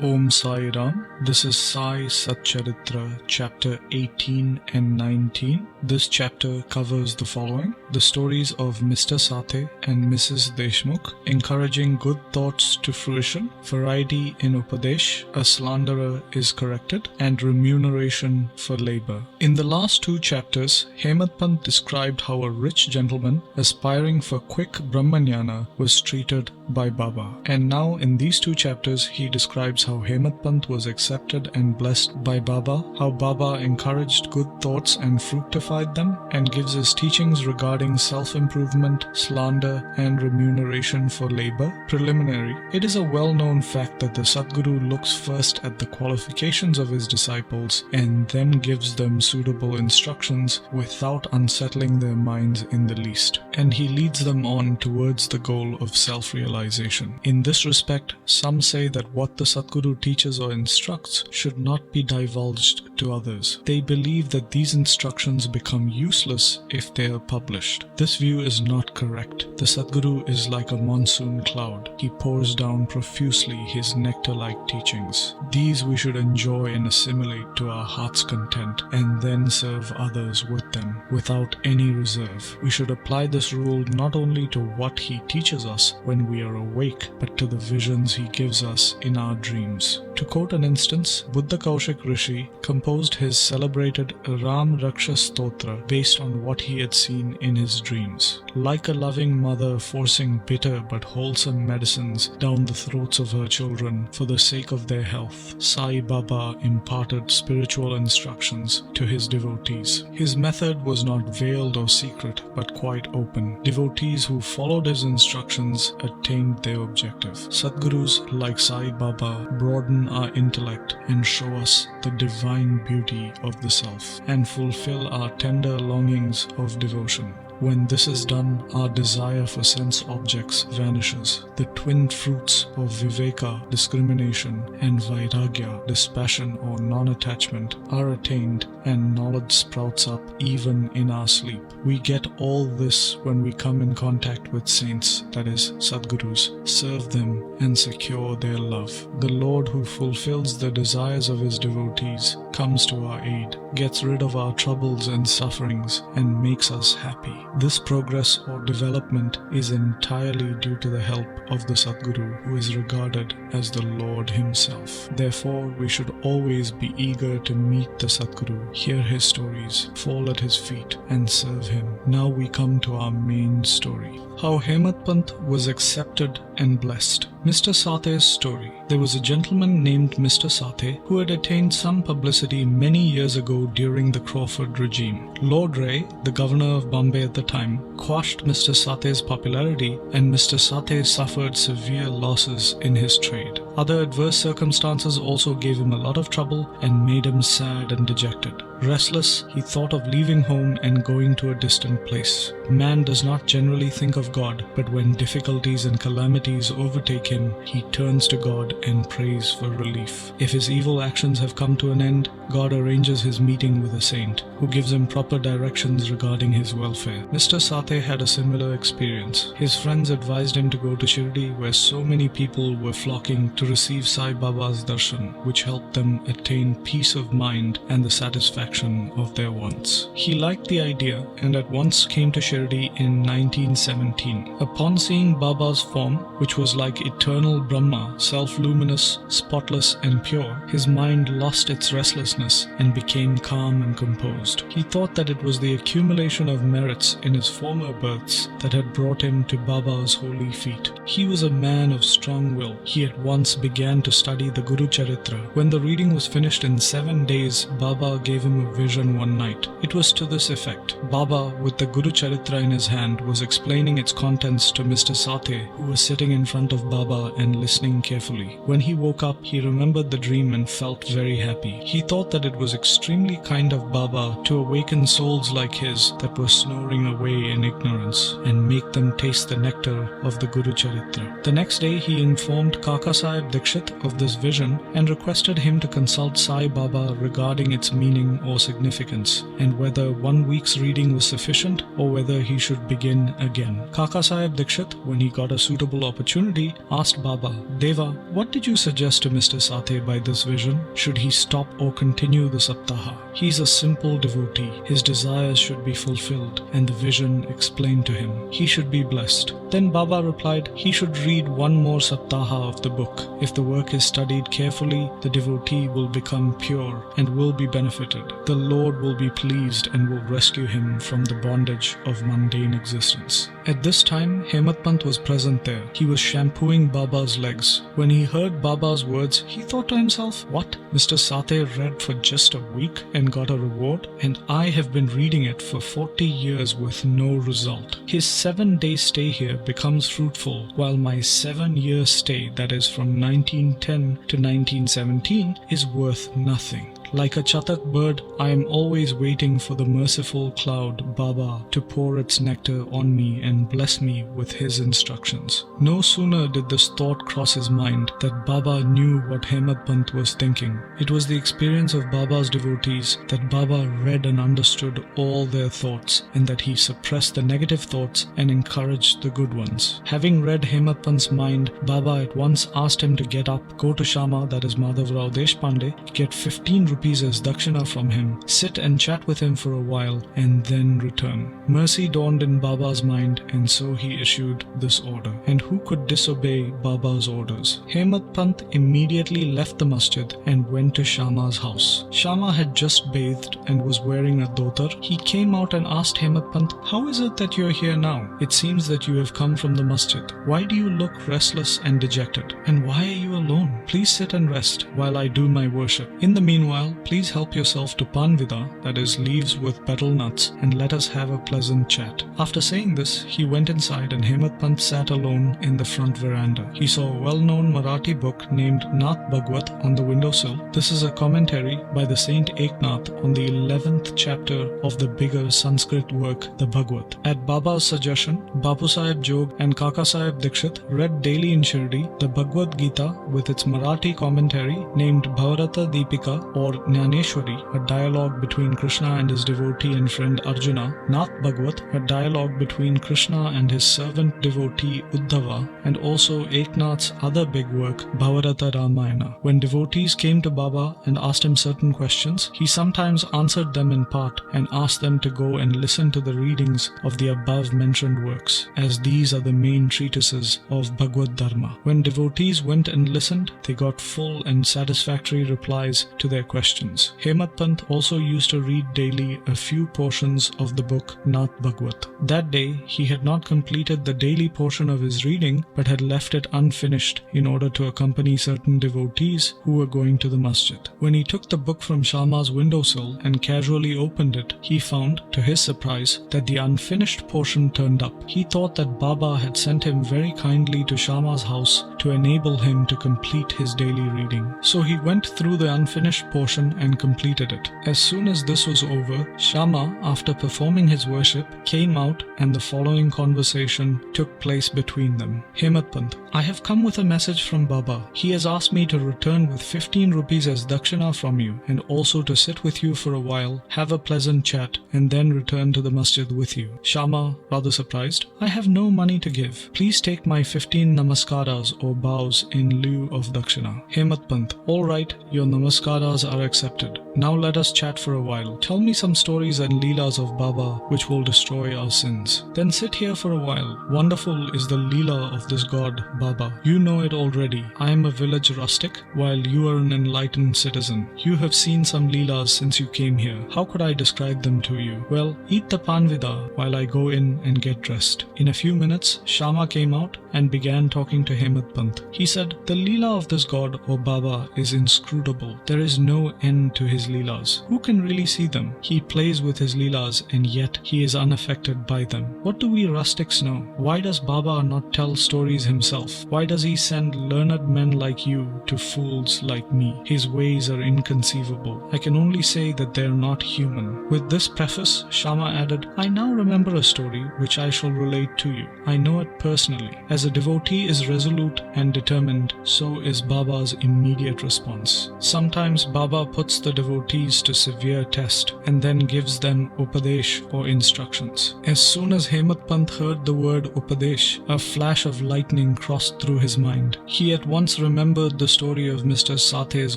Om Sai Ram. This is Sai Satcharitra, chapter 18 and 19. This chapter covers the following: the stories of Mr. Sathe and Mrs. Deshmukh, encouraging good thoughts to fruition, variety in Upadesh, a slanderer is corrected, and remuneration for labor. In the last two chapters, Hemadpant described how a rich gentleman aspiring for quick Brahma-Jnana was treated by Baba. And now in these two chapters, he describes how Hemadpant was accepted and blessed by Baba, how Baba encouraged good thoughts and fructified them, and gives his teachings regarding self-improvement, slander, and remuneration for labor. Preliminary. It is a well-known fact that the Sadguru looks first at the qualifications of his disciples and then gives them suitable instructions without unsettling their minds in the least. And he leads them on towards the goal of self-realization. In this respect, some say that what the Sadguru teaches or instructs should not be divulged to others. They believe that these instructions become useless if they are published. This view is not correct. The Sadguru is like a monsoon cloud. He pours down profusely his nectar-like teachings. These we should enjoy and assimilate to our heart's content, and then serve others with them without any reserve. We should apply this rule not only to what he teaches us when we are awake, but to the visions he gives us in our dreams. To quote an instance, Buddha Kaushik Rishi composed his celebrated Ram Raksha Stotra based on what he had seen in his dreams. Like a loving mother forcing bitter but wholesome medicines down the throats of her children for the sake of their health, Sai Baba imparted spiritual instructions to his devotees. His method was not veiled or secret, but quite open. Devotees who followed his instructions attained their objective. Sadgurus like Sai Baba broaden our intellect and show us the divine beauty of the self and fulfill our tender longings of devotion. When this is done, our desire for sense objects vanishes. The twin fruits of viveka, discrimination, and vairagya, dispassion or non-attachment, are attained, and knowledge sprouts up even in our sleep. We get all this when we come in contact with saints, that is, Sadgurus, serve them, and secure their love. The Lord who fulfills the desires of his devotees comes to our aid, gets rid of our troubles and sufferings, and makes us happy. This progress or development is entirely due to the help of the Sadguru, who is regarded as the Lord himself. Therefore, we should always be eager to meet the Sadguru, hear his stories, fall at his feet, and serve him. Now we come to our main story. How Hemadpant was accepted and blessed. Mr. Sathe's story. There was a gentleman named Mr. Sathe who had attained some publicity many years ago during the Crawford regime. Lord Ray, the governor of Bombay at the time, quashed Mr. Sathe's popularity, and Mr. Sathe suffered severe losses in his trade. Other adverse circumstances also gave him a lot of trouble and made him sad and dejected. Restless, he thought of leaving home and going to a distant place. Man does not generally think of God, but when difficulties and calamities overtake him, he turns to God and prays for relief. If his evil actions have come to an end, God arranges his meeting with a saint, who gives him proper directions regarding his welfare. Mr. Sathe had a similar experience. His friends advised him to go to Shirdi, where so many people were flocking to receive Sai Baba's darshan, which helped them attain peace of mind and the satisfaction of their wants. He liked the idea and at once came to Shirdi in 1917. Upon seeing Baba's form, which was like eternal Brahma, self-luminous, spotless and pure, his mind lost its restlessness and became calm and composed. He thought that it was the accumulation of merits in his former births that had brought him to Baba's holy feet. He was a man of strong will. He at once began to study the Guru Charitra. When the reading was finished in 7 days, Baba gave him a vision one night. It was to this effect. Baba, with the Guru Charitra in his hand, was explaining its contents to Mr. Sathe, who was sitting in front of Baba and listening carefully. When he woke up, he remembered the dream and felt very happy. He thought that it was extremely kind of Baba to awaken souls like his that were snoring away in ignorance and make them taste the nectar of the Guru Charitra. Satcharitra. The next day he informed Kaka Sahib Dikshit of this vision and requested him to consult Sai Baba regarding its meaning or significance, and whether 1 week's reading was sufficient or whether he should begin again. Kaka Sahib Dikshit, when he got a suitable opportunity, asked Baba, "Deva, what did you suggest to Mr. Sathe by this vision? Should he stop or continue the Saptaha? He is a simple devotee. His desires should be fulfilled, and the vision explained to him. He should be blessed." Then Baba replied, he should read 1 more Saptaha of the book. If the work is studied carefully, the devotee will become pure and will be benefited. The Lord will be pleased and will rescue him from the bondage of mundane existence. At this time, Hemadpant was present there. He was shampooing Baba's legs. When he heard Baba's words, he thought to himself, "What? Mr. Sathe read for just a week and got a reward, and I have been reading it for 40 years with no result. His 7-day stay here becomes fruitful, while my 7-year stay, that is from 1910 to 1917, is worth nothing. Like a chatak bird, I am always waiting for the merciful cloud, Baba, to pour its nectar on me and bless me with his instructions." No sooner did this thought cross his mind that Baba knew what Hemadpant was thinking. It was the experience of Baba's devotees that Baba read and understood all their thoughts, and that he suppressed the negative thoughts and encouraged the good ones. Having read Hemadpant's mind, Baba at once asked him to get up, go to Shama, that is Madhavrao Deshpande, get 15 rupees as dakshina from him, sit and chat with him for a while, and then return. Mercy dawned in Baba's mind, and so he issued this order. And who could disobey Baba's orders? Hemadpant immediately left the masjid and went to Shama's house. Shama had just bathed and was wearing a dhotar. He came out and asked Hemadpant, "How is it that you are here now? It seems that you have come from the masjid. Why do you look restless and dejected? And why are you alone? Please sit and rest while I do my worship. In the meanwhile, please help yourself to panvida, that is leaves with betel nuts, and let us have a pleasant chat." After saying this, he went inside and Hemadpant sat alone in the front veranda. He saw a well-known Marathi book named Nath Bhagwat on the windowsill. This is a commentary by the Saint Eknath on the 11th chapter of the bigger Sanskrit work, the Bhagwat. At Baba's suggestion, Bapu Sahib Jog and Kaka Sahib Dikshit read daily in Shirdi the Bhagavad Gita with its Marathi commentary named Bhavarata Deepika or Jnaneshwari, a dialogue between Krishna and his devotee and friend Arjuna, Nath Bhagwat, a dialogue between Krishna and his servant devotee Uddhava, and also Eknath's other big work, Bhavarata Ramayana. When devotees came to Baba and asked him certain questions, he sometimes answered them in part and asked them to go and listen to the readings of the above mentioned works, as these are the main treatises of Bhagavad Dharma. When devotees went and listened, they got full and satisfactory replies to their questions. Hemadpant also used to read daily a few portions of the book Nath Bhagwat. That day, he had not completed the daily portion of his reading, but had left it unfinished in order to accompany certain devotees who were going to the masjid. When he took the book from Shama's windowsill and casually opened it, he found, to his surprise, that the unfinished portion turned up. He thought that Baba had sent him very kindly to Shama's house to enable him to complete his daily reading. So he went through the unfinished portion and completed it. As soon as this was over, Shama, after performing his worship, came out and the following conversation took place between them. Hemadpant, "I have come with a message from Baba. He has asked me to return with 15 rupees as dakshina from you, and also to sit with you for a while, have a pleasant chat, and then return to the masjid with you." Shama, rather surprised, "I have no money to give. Please take my 15 namaskaras or bows in lieu of dakshina." Hemadpant, "All right, your namaskaras are accepted. Now let us chat for a while. Tell me some stories and Leelas of Baba which will destroy our sins. Then sit here for a while. Wonderful is the Leela of this god, Baba. You know it already. I am a village rustic, while you are an enlightened citizen. You have seen some Leelas since you came here. How could I describe them to you? Well, eat the panvida while I go in and get dressed." In a few minutes, Shama came out and began talking to Hemadpant. He said, "The Leela of this god or Baba is inscrutable. There is no no end to his Leelas. Who can really see them? He plays with his Leelas and yet he is unaffected by them. What do we rustics know? Why does Baba not tell stories himself? Why does he send learned men like you to fools like me? His ways are inconceivable. I can only say that they are not human. With this preface, Shama added, I now remember a story which I shall relate to you. I know it personally. As a devotee is resolute and determined, so is Baba's immediate response. Sometimes Baba puts the devotees to severe test and then gives them Upadesh or instructions. As soon as Hemadpant heard the word Upadesh, a flash of lightning crossed through his mind. He at once remembered the story of Mr. Sathe's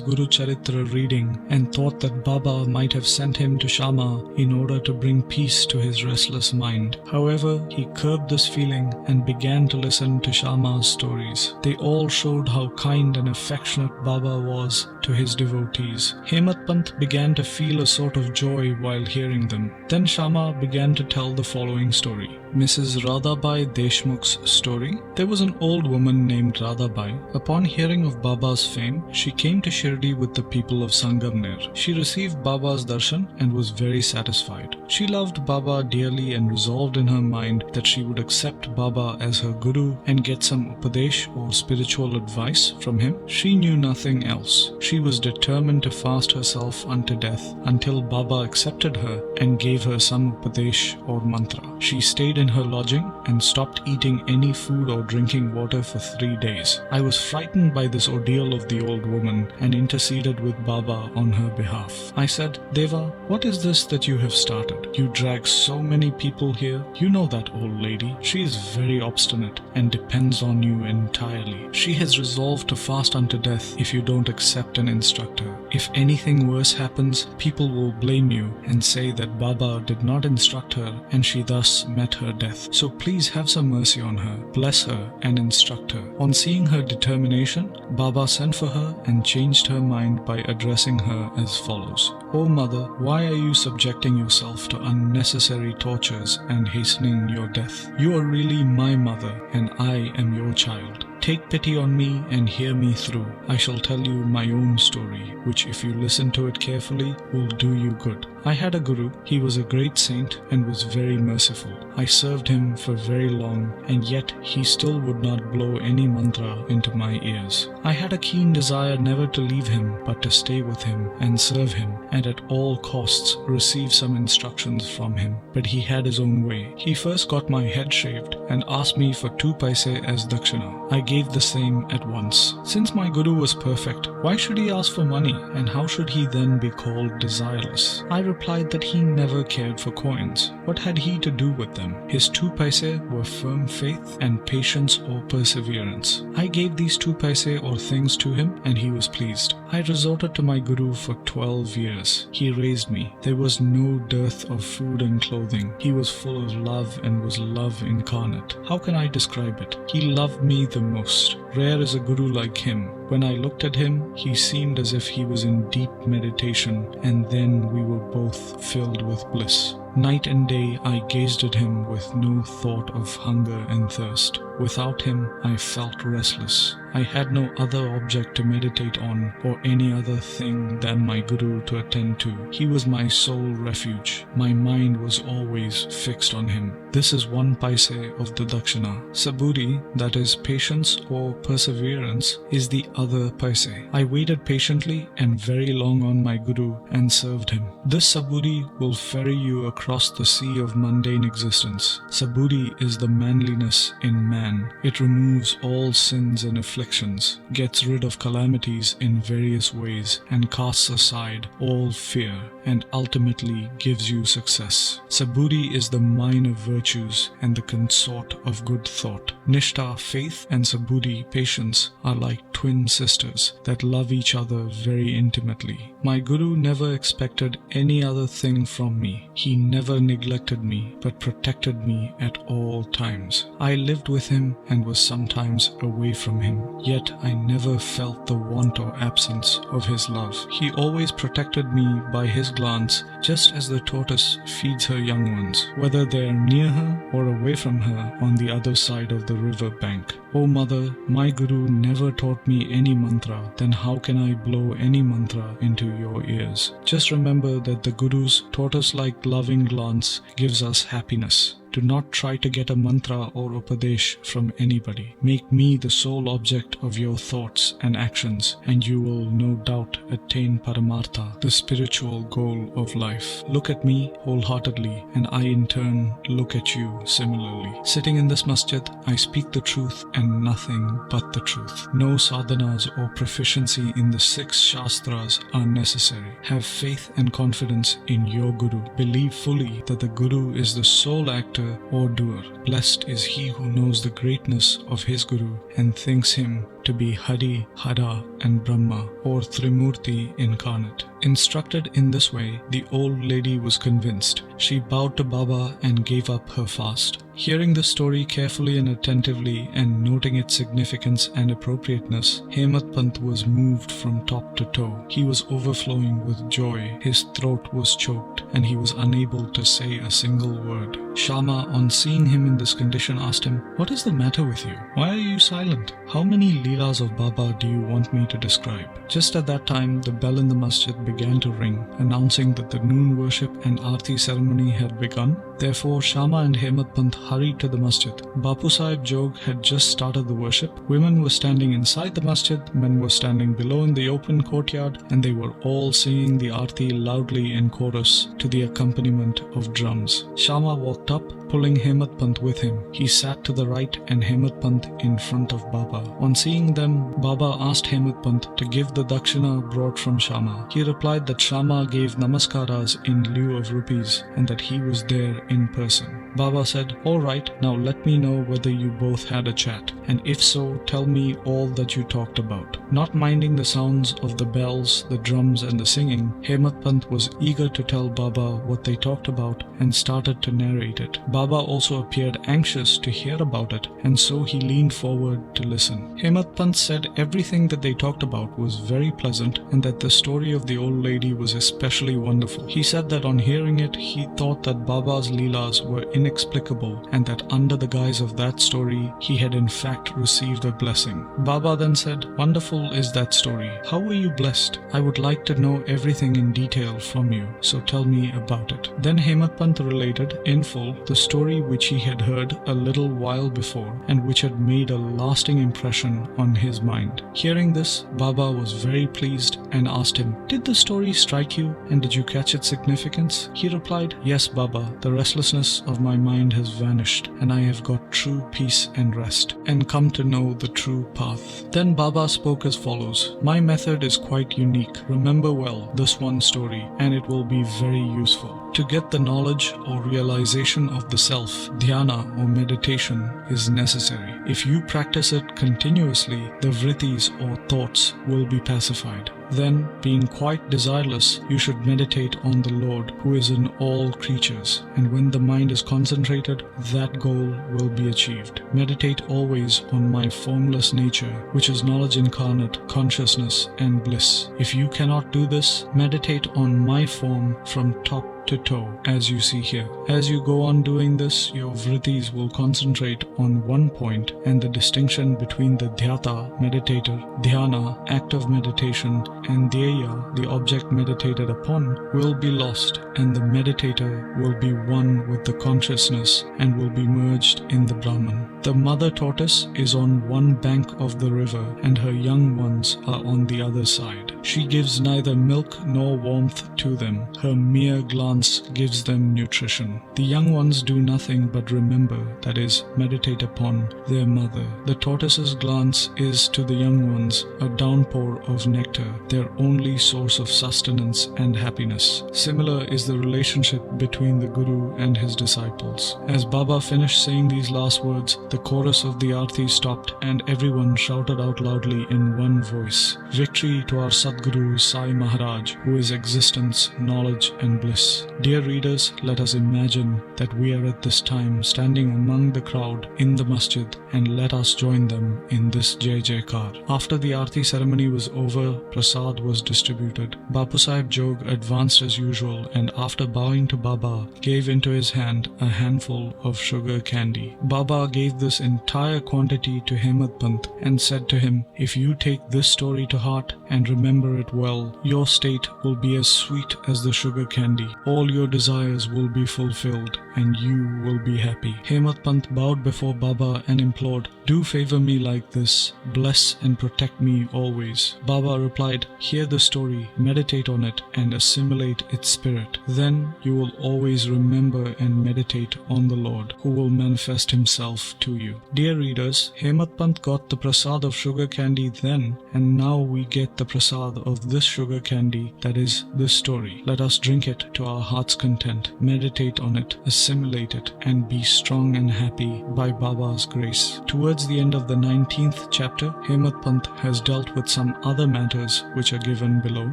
Guru Charitra reading and thought that Baba might have sent him to Shama in order to bring peace to his restless mind. However, he curbed this feeling and began to listen to Shama's stories. They all showed how kind and affectionate Baba was to his devotees. Hemadpant began to feel a sort of joy while hearing them. Then Shama began to tell the following story. Mrs. Radhabai Deshmukh's story. There was an old woman named Radhabai. Upon hearing of Baba's fame, she came to Shirdi with the people of Sangamner. She received Baba's darshan and was very satisfied. She loved Baba dearly and resolved in her mind that she would accept Baba as her guru and get some upadesh or spiritual advice from him. She knew nothing else. She was determined to fast herself unto death until Baba accepted her and gave her some upadesh or mantra. She stayed in her lodging and stopped eating any food or drinking water for 3 days. I was frightened by this ordeal of the old woman and interceded with Baba on her behalf. I said, Deva, what is this that you have started? You drag so many people here. You know that old lady. She is very obstinate and depends on you entirely. She has resolved to fast unto death if you don't accept and instruct her. If anything worse happens, people will blame you and say that Baba did not instruct her and she thus met her death. So please have some mercy on her, bless her and instruct her. On seeing her determination, Baba sent for her and changed her mind by addressing her as follows. O mother, why are you subjecting yourself to unnecessary tortures and hastening your death? You are really my mother and I am your child. Take pity on me and hear me through. I shall tell you my own story, which if you listen to it carefully, will do you good. I had a guru. He was a great saint and was very merciful. I served him for very long, and yet he still would not blow any mantra into my ears. I had a keen desire never to leave him, but to stay with him and serve him, and at all costs receive some instructions from him. But he had his own way. He first got my head shaved and asked me for 2 paise as dakshina. I gave the same at once. Since my guru was perfect, why should he ask for money, and how should he then be called desireless? I replied that he never cared for coins. What had he to do with them? His 2 paise were firm faith and patience or perseverance. I gave these 2 paise or things to him and he was pleased. I resorted to my guru for 12 years. He raised me. There was no dearth of food and clothing. He was full of love and was love incarnate. How can I describe it? He loved me the most. Rare is a guru like him. When I looked at him, he seemed as if he was in deep meditation, and then we were both filled with bliss. Night and day I gazed at him with no thought of hunger and thirst. Without him I felt restless. I had no other object to meditate on or any other thing than my guru to attend to. He was my sole refuge. My mind was always fixed on him. This is 1 paise of the dakshina. Saburi, that is patience or perseverance, is the other paise. I waited patiently and very long on my guru and served him. This saburi will ferry you across the sea of mundane existence. Saburi is the manliness in man. It removes all sins and afflictions, gets rid of calamities in various ways, and casts aside all fear, and ultimately gives you success. Saburi is the mine of virtues and the consort of good thought. Nishta, faith, and saburi, patience, are like twin sisters that love each other very intimately. My guru never expected any other thing from me. He never neglected me, but protected me at all times. I lived with him and was sometimes away from him, yet I never felt the want or absence of his love. He always protected me by his glance, just as the tortoise feeds her young ones, whether they are near her or away from her on the other side of the river bank. "O mother, my Guru never taught me any mantra, then how can I blow any mantra into your ears? Just remember that the Guru's tortoise-like loving glance gives us happiness. Do not try to get a mantra or Upadesh from anybody. Make me the sole object of your thoughts and actions, and you will no doubt attain Paramartha, the spiritual goal of life. Look at me wholeheartedly, and I in turn look at you similarly. Sitting in this masjid, I speak the truth and nothing but the truth. No sadhanas or proficiency in the 6 Shastras are necessary. Have faith and confidence in your Guru. Believe fully that the Guru is the sole actor or doer. Blessed is he who knows the greatness of his Guru and thinks him to be Hari, Hara and Brahma, or Trimurti incarnate. Instructed in this way, the old lady was convinced. She bowed to Baba and gave up her fast. Hearing the story carefully and attentively and noting its significance and appropriateness, Hemadpant was moved from top to toe. He was overflowing with joy, his throat was choked, and he was unable to say a single word. Shama, on seeing him in this condition, asked him, "What is the matter with you? Why are you silent? How many Leelas of Baba do you want me to describe?" Just at that time, the bell in the masjid began to ring, announcing that the noon worship and Aarti ceremony had begun. Therefore, Shama and Hemadpant hurried to the masjid. Bapu Sahib Jog had just started the worship. Women were standing inside the masjid, men were standing below in the open courtyard, and they were all singing the Aarti loudly in chorus to the accompaniment of drums. Shama walked up, pulling Hemadpant with him. He sat to the right and Hemadpant in front of Baba. On seeing them, Baba asked Hemadpant to give the dakshina brought from Shama. He replied that Shama gave namaskaras in lieu of rupees and that he was there in person. Baba said, "All right, now let me know whether you both had a chat, and if so, tell me all that you talked about." Not minding the sounds of the bells, the drums and the singing, Hemadpant was eager to tell Baba what they talked about and started to narrate it. Baba also appeared anxious to hear about it, and so he leaned forward to listen. Hemadpant said everything that they talked about was very pleasant and that the story of the old lady was especially wonderful. He said that on hearing it, he thought that Baba's Leelas were inexplicable and that under the guise of that story, he had in fact received a blessing. Baba then said, "Wonderful is that story. How were you blessed? I would like to know everything in detail from you, so tell me about it." Then Hemadpant related in full the story which he had heard a little while before and which had made a lasting impression on his mind. Hearing this, Baba was very pleased and asked him, "Did the story strike you and did you catch its significance?" He replied, "Yes, Baba, the restlessness of my mind has vanished and I have got true peace and rest and come to know the true path." Then Baba spoke as follows, "My method is quite unique. Remember well this one story and it will be very useful. To get the knowledge or realization of the self, dhyana or meditation is necessary. If you practice it continuously, the vrittis or thoughts will be pacified. Then, being quite desireless, you should meditate on the Lord who is in all creatures, and when the mind is concentrated, that goal will be achieved. Meditate always on my formless nature, which is knowledge incarnate, consciousness and bliss. If you cannot do this, meditate on my form from top to toe, as you see here. As you go on doing this, your vrittis will concentrate on one point, and the distinction between the dhyata, meditator, dhyana, act of meditation, and dhyeya, the object meditated upon, will be lost, and the meditator will be one with the consciousness and will be merged in the Brahman. The mother tortoise is on one bank of the river, and her young ones are on the other side. She gives neither milk nor warmth to them. Her mere glance gives them nutrition. The young ones do nothing but remember, that is, meditate upon their mother. The tortoise's glance is to the young ones a downpour of nectar, their only source of sustenance and happiness. Similar is the relationship between the Guru and his disciples. As Baba finished saying these last words, the chorus of the Aarti stopped and everyone shouted out loudly in one voice, "Victory to our Sadguru Sai Maharaj, who is existence, knowledge and bliss." devotees. Dear readers, let us imagine that we are at this time standing among the crowd in the masjid, and let us join them in this Jai Jaikar. After the Aarti ceremony was over, prasad was distributed. Bapu Sahib Jog advanced as usual, and after bowing to Baba, gave into his hand a handful of sugar candy. Baba gave this entire quantity to Hemadpant and said to him, "If you take this story to heart and remember it well, your state will be as sweet as the sugar candy. All your desires will be fulfilled and you will be happy." Hemadpant bowed before Baba and implored, "Do favor me like this, bless and protect me always." Baba replied, "Hear the story, meditate on it and assimilate its spirit. Then you will always remember and meditate on the Lord, who will manifest himself to you." Dear readers, Hemadpant got the prasad of sugar candy then, and now we get the prasad of this sugar candy, that is, this story. Let us drink it to our heart's content, meditate on it, assimilate it, and be strong and happy by Baba's grace. Towards the end of the 19th chapter, Hemadpant has dealt with some other matters which are given below.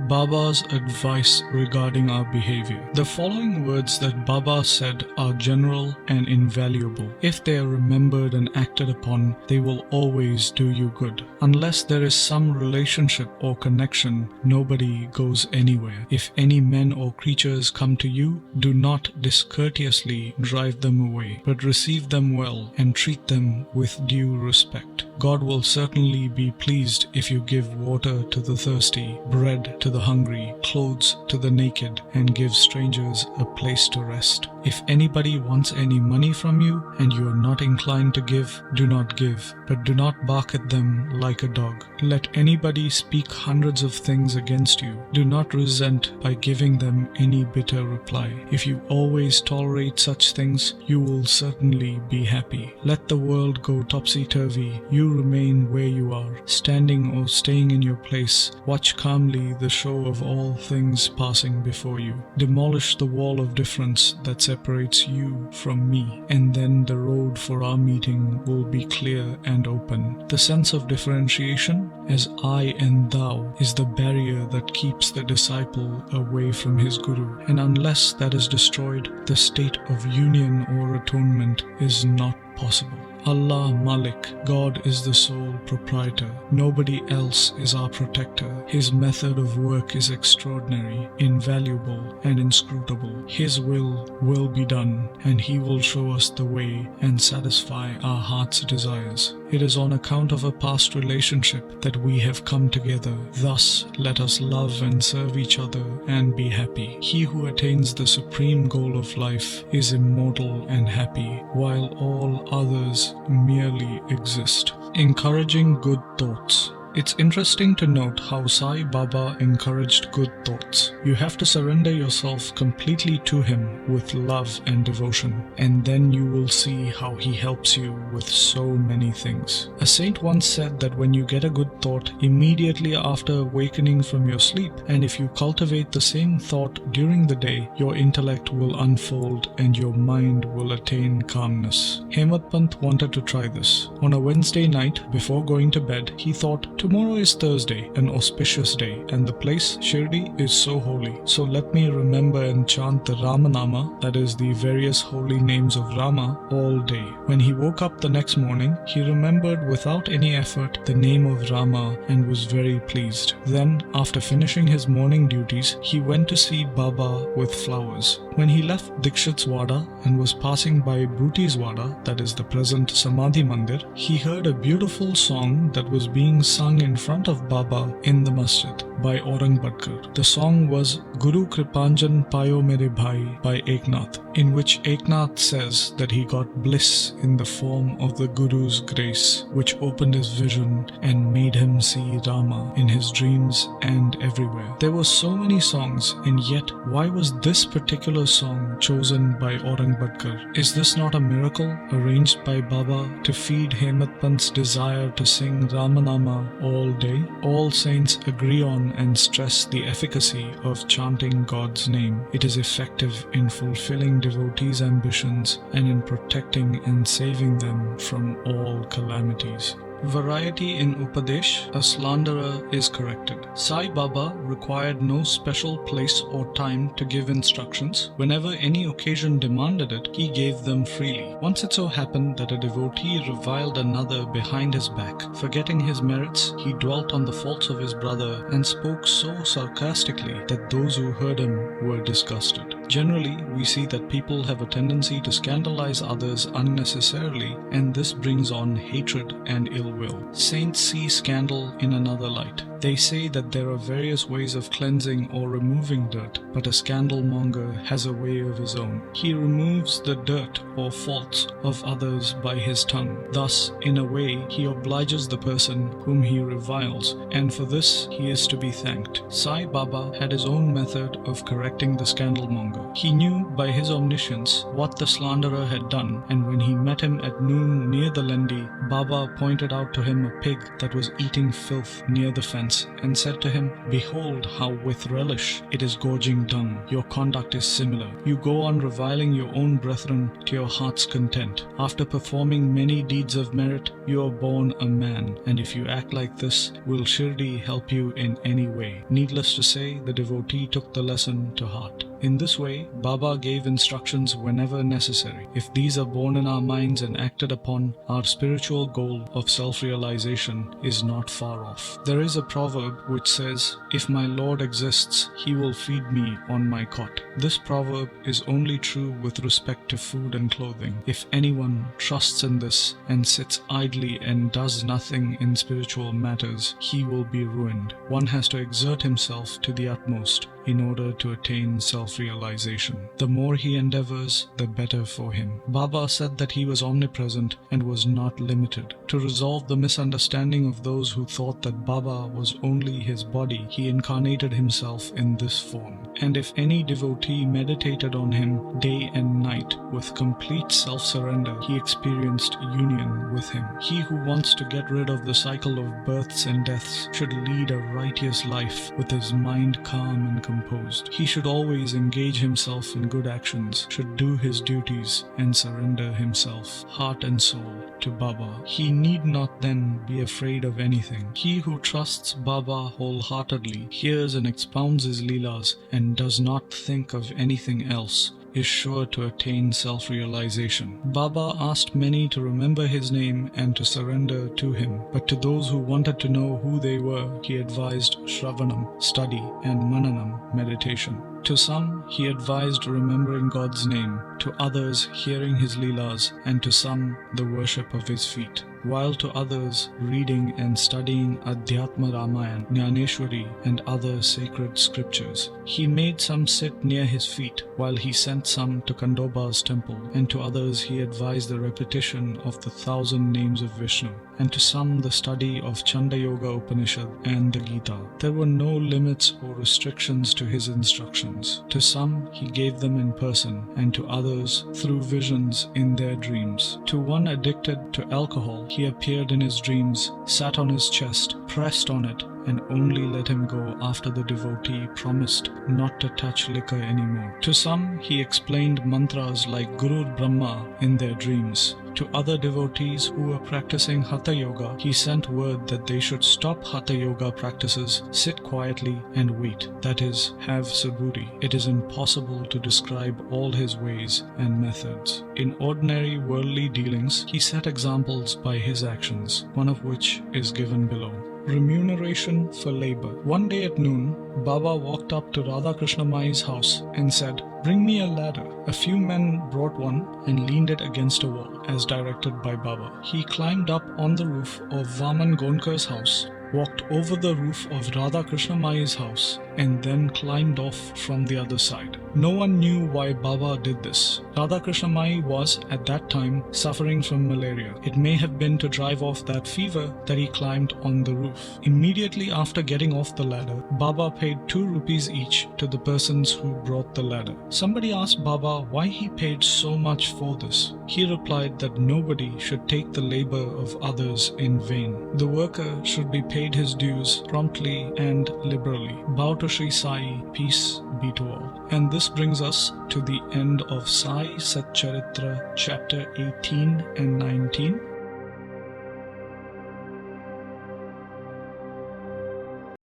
Baba's advice regarding our behavior. The following words that Baba said are general and invaluable. If they are remembered and acted upon, they will always do you good. Unless there is some relationship or connection, nobody goes anywhere. If any men or creatures come to you, do not discourteously drive them away, but receive them well and treat them with due respect. God will certainly be pleased if you give water to the thirsty, bread to the hungry, clothes to the naked, and give strangers a place to rest. If anybody wants any money from you and you are not inclined to give, do not give, but do not bark at them like a dog. Let anybody speak hundreds of things against you. Do not resent by giving them any bitter reply. If you always tolerate such things, you will certainly be happy. Let the world go topsy-turvy. You remain where you are, standing or staying in your place. Watch calmly the show of all things passing before you. Demolish the wall of difference that separates you from me, and then the road for our meeting will be clear and open. The sense of differentiation as I and thou is the barrier that keeps the disciple away from his guru, and unless that is destroyed, the state of union or atonement is not possible. Allah Malik, God is the sole proprietor. Nobody else is our protector. His method of work is extraordinary, invaluable, and inscrutable. His will be done, and He will show us the way and satisfy our heart's desires. It is on account of a past relationship that we have come together. Thus, let us love and serve each other and be happy. He who attains the supreme goal of life is immortal and happy, while all others merely exist. Encouraging good thoughts. It's interesting to note how Sai Baba encouraged good thoughts. You have to surrender yourself completely to him with love and devotion, and then you will see how he helps you with so many things. A saint once said that when you get a good thought immediately after awakening from your sleep, and if you cultivate the same thought during the day, your intellect will unfold and your mind will attain calmness. Hemadpant wanted to try this. On a Wednesday night, before going to bed, he thought, "Tomorrow is Thursday, an auspicious day, and the place, Shirdi, is so holy. So let me remember and chant the Ramanama, that is the various holy names of Rama, all day." When he woke up the next morning, he remembered without any effort the name of Rama and was very pleased. Then, after finishing his morning duties, he went to see Baba with flowers. When he left Dikshit's Wada and was passing by Bhuti's Wada, that is the present Samadhi Mandir, he heard a beautiful song that was being sung in front of Baba in the masjid by Aurang Bhatkar. The song was Guru Kripanjan Payo Mere Bhai by Eknath, in which Eknath says that he got bliss in the form of the Guru's grace, which opened his vision and made him see Rama in his dreams and everywhere. There were so many songs, and yet why was this particular song chosen by Aurang Bhatkar? Is this not a miracle arranged by Baba to feed Hemadpant's desire to sing Ramanama all day? All saints agree on and stress the efficacy of chanting God's name. It is effective in fulfilling devotees' ambitions and in protecting and saving them from all calamities. Variety in Upadesh, a slanderer is corrected. Sai Baba required no special place or time to give instructions. Whenever any occasion demanded it, he gave them freely. Once it so happened that a devotee reviled another behind his back. Forgetting his merits, he dwelt on the faults of his brother and spoke so sarcastically that those who heard him were disgusted. Generally, we see that people have a tendency to scandalize others unnecessarily, and this brings on hatred and ill will. Saints see scandal in another light. They say that there are various ways of cleansing or removing dirt, but a scandal-monger has a way of his own. He removes the dirt or faults of others by his tongue. Thus, in a way, he obliges the person whom he reviles, and for this he is to be thanked. Sai Baba had his own method of correcting the scandal-monger. He knew by his omniscience what the slanderer had done, and when he met him at noon near the Lendi, Baba pointed out to him a pig that was eating filth near the fence, and said to him, "Behold how with relish it is gorging dung. Your conduct is similar. You go on reviling your own brethren to your heart's content. After performing many deeds of merit, you are born a man, and if you act like this, will Shirdi help you in any way?" Needless to say, the devotee took the lesson to heart. In this way, Baba gave instructions whenever necessary. If these are born in our minds and acted upon, our spiritual goal of self-realization is not far off. There is a proverb which says, "If my Lord exists, he will feed me on my cot." This proverb is only true with respect to food and clothing. If anyone trusts in this and sits idly and does nothing in spiritual matters, he will be ruined. One has to exert himself to the utmost in order to attain self-realization. The more he endeavors, the better for him. Baba said that he was omnipresent and was not limited. To resolve the misunderstanding of those who thought that Baba was only his body, he incarnated himself in this form. And if any devotee meditated on him day and night with complete self-surrender, he experienced union with him. He who wants to get rid of the cycle of births and deaths should lead a righteous life with his mind calm and composed. He should always engage himself in good actions, should do his duties, and surrender himself, heart and soul, to Baba. He need not then be afraid of anything. He who trusts Baba wholeheartedly, hears and expounds his Leelas, and does not think of anything else, is sure to attain self-realization. Baba asked many to remember his name and to surrender to him, but to those who wanted to know who they were, he advised Shravanam, study, and Mananam, meditation. To some, he advised remembering God's name, to others hearing his Leelas, and to some the worship of his feet, while to others reading and studying Adhyatma Ramayan, Jnaneshwari, and other sacred scriptures. He made some sit near his feet, while he sent some to Kandoba's temple, and to others he advised the repetition of the 1,000 names of Vishnu, and to some the study of Chanda Yoga Upanishad and the Gita. There were no limits or restrictions to his instructions. To some he gave them in person, and to others through visions in their dreams. To one addicted to alcohol, he appeared in his dreams, sat on his chest, pressed on it, and only let him go after the devotee promised not to touch liquor anymore. To some he explained mantras like Guru Brahma in their dreams. To other devotees who were practicing Hatha Yoga, he sent word that they should stop Hatha Yoga practices, sit quietly and wait, that is, have subhuti. It is impossible to describe all his ways and methods. In ordinary worldly dealings, he set examples by his actions, one of which is given below. Remuneration for labor. One day at noon, Baba walked up to Radha Krishna Mai's house and said, "Bring me a ladder." A few men brought one and leaned it against a wall, as directed by Baba. He climbed up on the roof of Vaman Gonkar's house, walked over the roof of Radha Krishna Mai's house, and then climbed off from the other side. No one knew why Baba did this. Radha Krishna Mai was, at that time, suffering from malaria. It may have been to drive off that fever that he climbed on the roof. Immediately after getting off the ladder, Baba paid 2 rupees each to the persons who brought the ladder. Somebody asked Baba why he paid so much for this. He replied that nobody should take the labor of others in vain. The worker should be paid his dues promptly and liberally. Bow to Sri Sai, peace be to all. And this brings us to the end of Sai Satcharitra chapter 18 and 19.